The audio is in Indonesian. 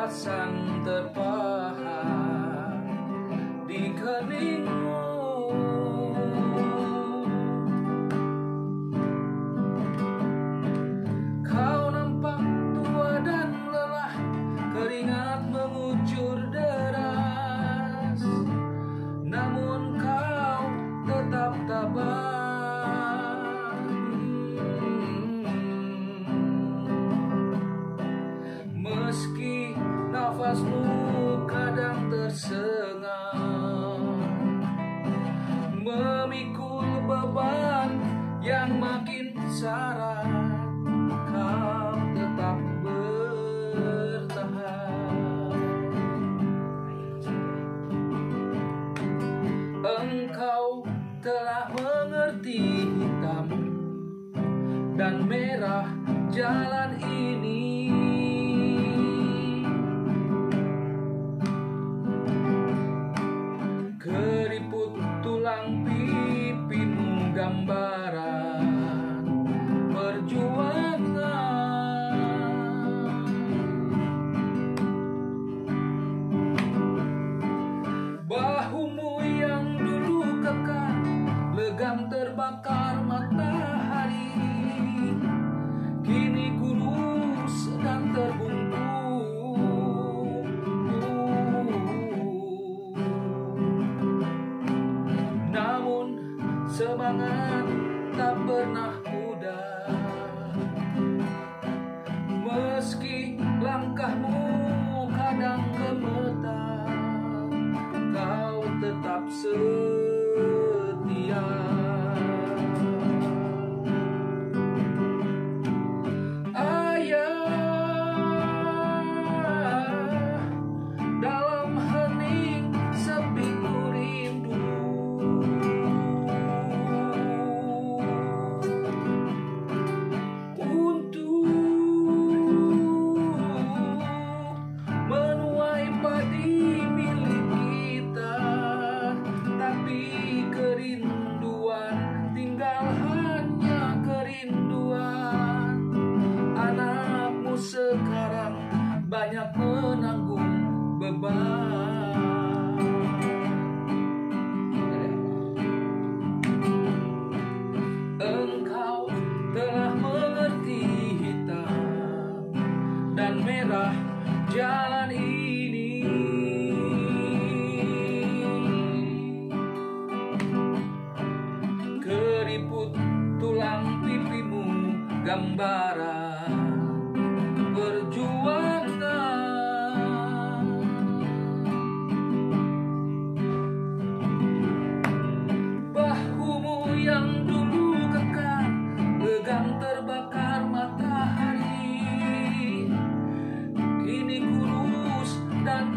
kebebasan terpahat di keningmu. Kau nampak tua dan lelah, keringat mengucur deras, namun kau tetap tabah. Meski nafasmu kadang tersengal, memikul beban yang makin syarat, kau tetap bertahan. Engkau telah mengerti hitam dan merah jalan ini. Keriput tulang pipimu gambaran perjuangan. Bahumu yang dulu kekar, legam terbakar matahari, kini kurus dan terbungkus. Namun semangat tak pernah pudar, meski langkahmu kadang gemetar, kau tetap setia. Dalam hening sepi ku rindu, untuk menuai padi milik kita, tapi kerinduan tinggal hanya kerinduan. Anakmu sekarang banyak menanggung beban. Engkau telah mengerti hitam dan merah jalan ini. Keriput tulang pipimu gambaran perjuangan. Bahumu yang dulu kekar, legam terbakar matahari, kini kurus dan